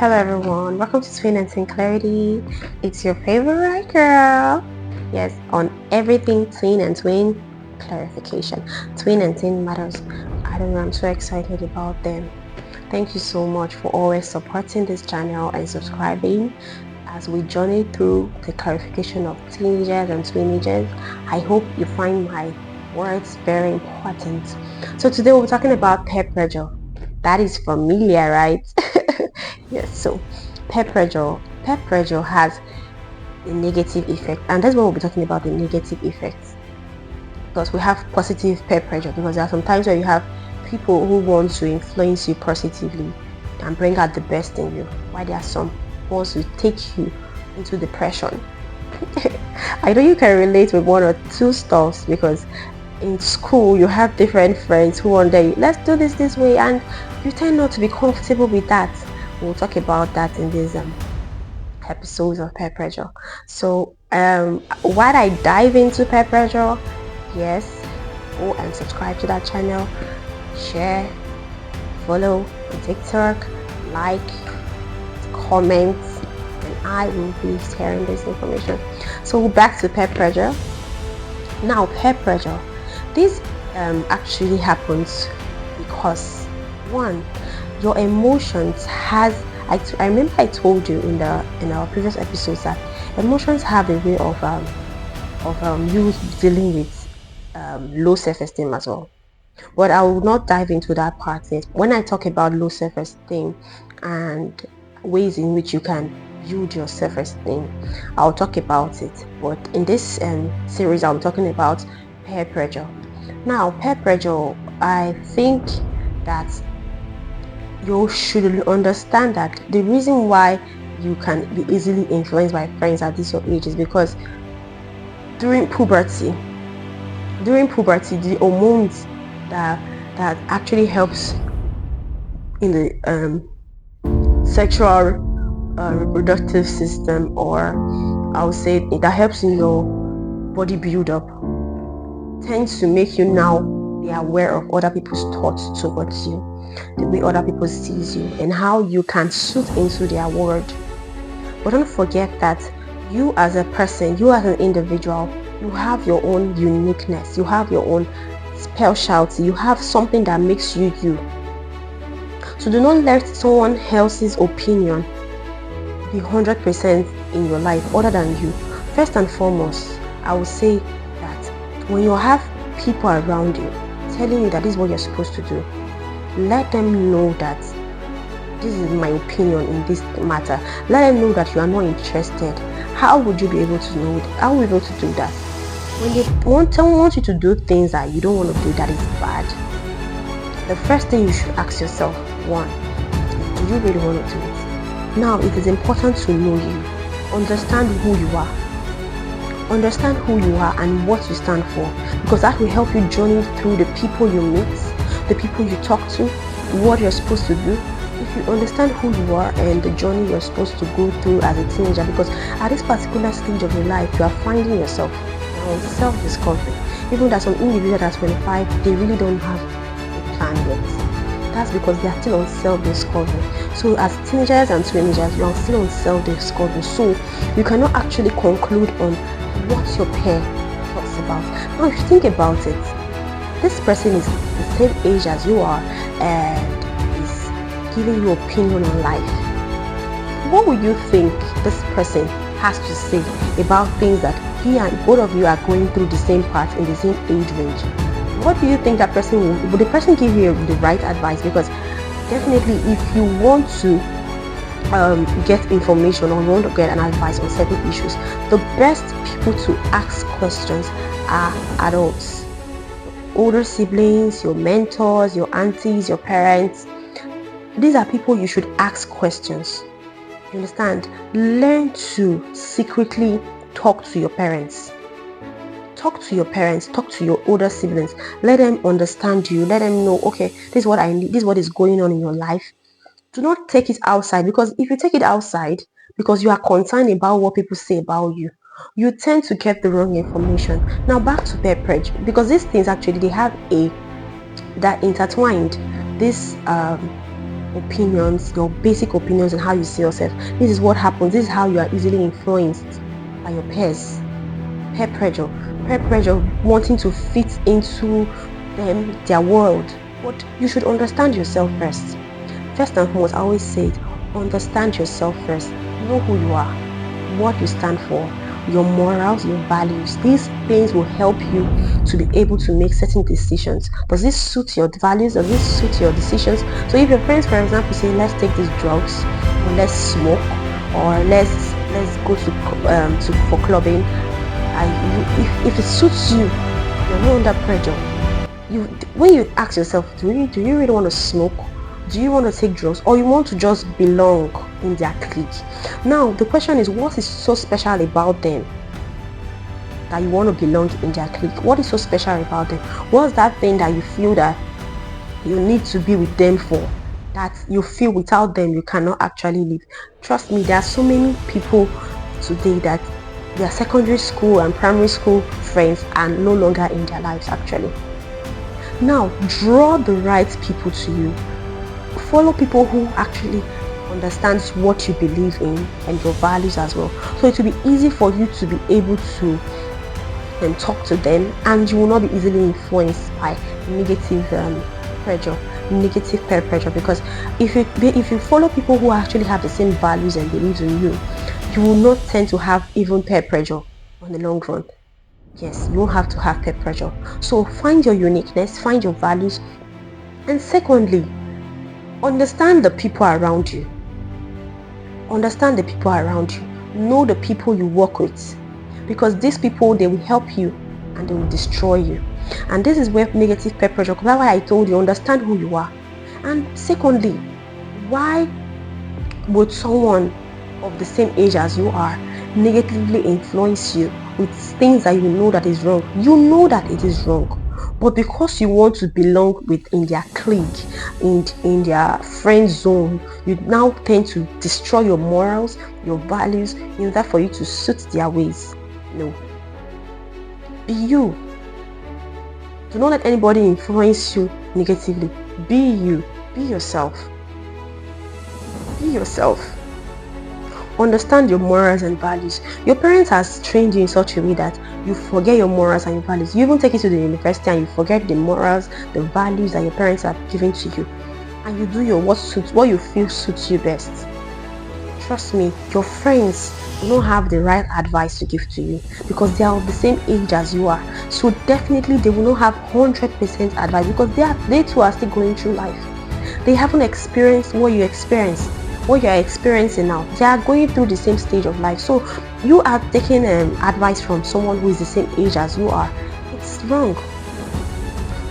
Hello everyone, welcome to Twin and Twin Clarity. It's your favorite girl. Yes, on everything Twin and Twin clarification. Twin and Twin matters. I don't know, I'm so excited about them. Thank you so much for always supporting this channel and subscribing as we journey through the clarification of teenagers and teenagers. I hope you find my words very important. So today we'll be talking about peer pressure. That is familiar, right? Yes, so peer pressure has a negative effect, and that's what we'll be talking about, the negative effects. Because we have positive peer pressure, because there are some times where you have people who want to influence you positively and bring out the best in you, while there are some who want to take you into depression. I know you can relate with one or two stuffs, because in school you have different friends who want to, let's do this way, and you tend not to be comfortable with that. We'll talk about that in this episodes of peer pressure. So while I dive into peer pressure, yes, go and subscribe to that channel, share, follow on TikTok, like, comment, and I will be sharing this information. So back to peer pressure. Now, peer pressure, this actually happens because, one, your emotions has, I remember I told you in our previous episodes that emotions have a way of you dealing with low self-esteem as well, but I will not dive into that part yet. When I talk about low self-esteem and ways in which you can build your self-esteem, I'll talk about it. But in this series, I'll be talking about peer pressure. Now, peer pressure, I think that you should understand that the reason why you can be easily influenced by friends at this your age is because during puberty, the hormones that actually helps in the sexual reproductive system, or I would say that helps in your body build up, tends to make you now be aware of other people's thoughts towards you, the way other people sees you, and how you can suit into their world. But don't forget that you as a person, you as an individual, you have your own uniqueness, you have your own specialty, you have something that makes you you. So do not let someone else's opinion be 100% in your life other than you. First and foremost, I would say that when you have people around you telling you that this is what you're supposed to do, let them know that this is my opinion in this matter. Let them know that you are not interested. How would you be able to know that? How are you able to do that? When they want you to do things that you don't want to do, that is bad, the first thing you should ask yourself, one, do you really want to do it? Now, it is important to know you. Understand who you are. Understand who you are and what you stand for, because that will help you journey through the people you meet, the people you talk to, what you're supposed to do. If you understand who you are and the journey you're supposed to go through as a teenager, because at this particular stage of your life, you are finding yourself on self-discovery. Even that some individuals at 25, they really don't have a plan yet. That's because they are still on self-discovery. So as teenagers and teenagers, you are still on self-discovery. So you cannot actually conclude on what your peer talks about. Now, if you think about it, this person is the same age as you are and is giving you opinion on life. What would you think this person has to say about things that he and both of you are going through the same path in the same age range? What do you think that person will the person give you the right advice? Because definitely, if you want to get information or want to get an advice on certain issues, the best people to ask questions are adults, older siblings, your mentors, your aunties, your parents. These are people you should ask questions. You understand? Learn to secretly talk to your parents. Talk to your parents, talk to your older siblings. Let them understand you. Let them know, okay, this is what I need, this is what is going on in your life. Do not take it outside, because if you take it outside because you are concerned about what people say about you, you tend to get the wrong information. Now back to peer pressure, because these things actually, they have that intertwined. This opinions, your basic opinions and how you see yourself. This is what happens. This is how you are easily influenced by your peers. Peer pressure. Peer pressure, wanting to fit into them, their world. But you should understand yourself first. First and foremost, I always say it, understand yourself first. Know who you are, what you stand for, your morals, your values. These things will help you to be able to make certain decisions. Does this suit your values? Does this suit your decisions? So if your friends, for example, say, let's take these drugs, or let's smoke, or let's go to for clubbing, if it suits you, you're not under pressure. When you ask yourself, do you really want to smoke? Do you want to take drugs, or you want to just belong in their clique? Now the question is, what is so special about them that you want to belong in their clique? What is so special about them? What's that thing that you feel that you need to be with them for, that you feel without them you cannot actually live? Trust me, there are so many people today that their secondary school and primary school friends are no longer in their lives actually. Now draw the right people to you. Follow people who actually understands what you believe in and your values as well. So it will be easy for you to be able to talk to them, and you will not be easily influenced by negative pressure, negative peer pressure. Because if you follow people who actually have the same values and beliefs in you, you will not tend to have even peer pressure on the long run. Yes, you won't have to have peer pressure. So find your uniqueness, find your values, and secondly, understand the people around you. Understand the people around you. Know the people you work with, because these people, they will help you and they will destroy you. And this is where negative peer pressure comes. That's why I told you, understand who you are. And secondly, why would someone of the same age as you are negatively influence you with things that you know that is wrong? You know that it is wrong, but because you want to belong in their clique, in their friend zone, you now tend to destroy your morals, your values, in order for you to suit their ways. No. Be you. Do not let anybody influence you negatively. Be you. Be yourself. Be yourself. Understand your morals and values. Your parents has trained you in such a way that you forget your morals and your values. You even take it to the university and you forget the morals, the values that your parents have given to you, and you do what you feel suits you best. Trust me, your friends don't have the right advice to give to you because they are of the same age as you are. So definitely they will not have 100% advice, because they too are still going through life. They haven't experienced what you experienced, what you are experiencing now. They are going through the same stage of life. So you are taking advice from someone who is the same age as you are. It's wrong.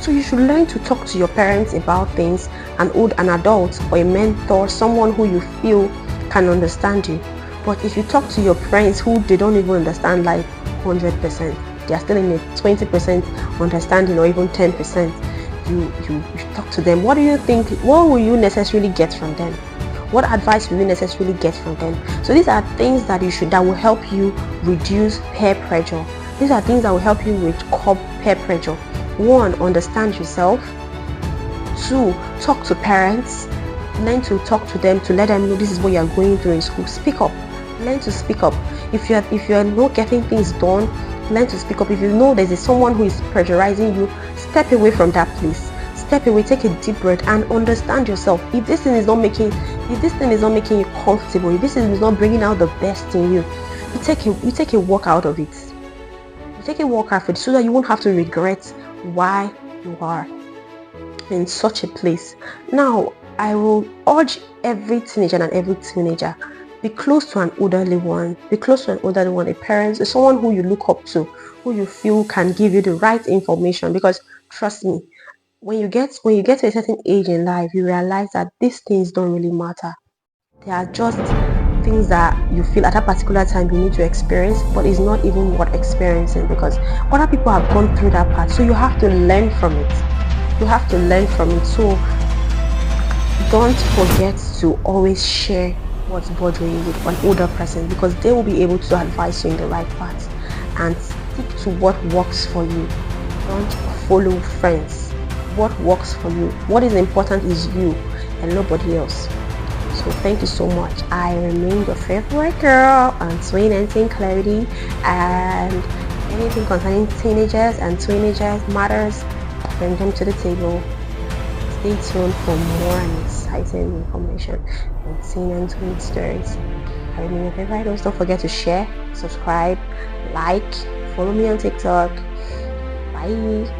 So you should learn to talk to your parents about things, an adult or a mentor, someone who you feel can understand you. But if you talk to your friends who they don't even understand life 100%, they are still in a 20% understanding or even 10%, you talk to them. What do you think? What will you necessarily get from them? What advice will you necessarily get from them? So these are things that will help you reduce peer pressure. These are things that will help you curb peer pressure. 1, understand yourself. 2, talk to parents. Learn to talk to them, to let them know this is what you are going through in school. Speak up. Learn to speak up. If you are not getting things done, learn to speak up. If you know there's someone who is pressurizing you, step away from that place. Step away, take a deep breath, and understand yourself. If this thing is not making you comfortable, if this thing is not bringing out the best in you, you take a walk out of it. You take a walk out of it so that you won't have to regret why you are in such a place. Now, I will urge every teenager and every teenager, be close to an elderly one. Be close to an elderly one, a parent, someone who you look up to, who you feel can give you the right information. Because trust me, when you get to a certain age in life, you realize that these things don't really matter. They are just things that you feel at a particular time you need to experience, but it's not even worth experiencing because other people have gone through that part. So you have to learn from it. You have to learn from it. So don't forget to always share what's bothering you with an older person, because they will be able to advise you in the right path. And stick to what works for you. Don't follow friends. What works for you? What is important is you. and nobody else. So thank you so much. I remain your favorite girl on Twin and Teen Clarity, and anything concerning teenagers and teenagers matters, bring them to the table. Stay tuned for more and exciting information on Teen and Twin stories. I remain your favorite host. Don't forget to share, subscribe, like, follow me on TikTok. Bye.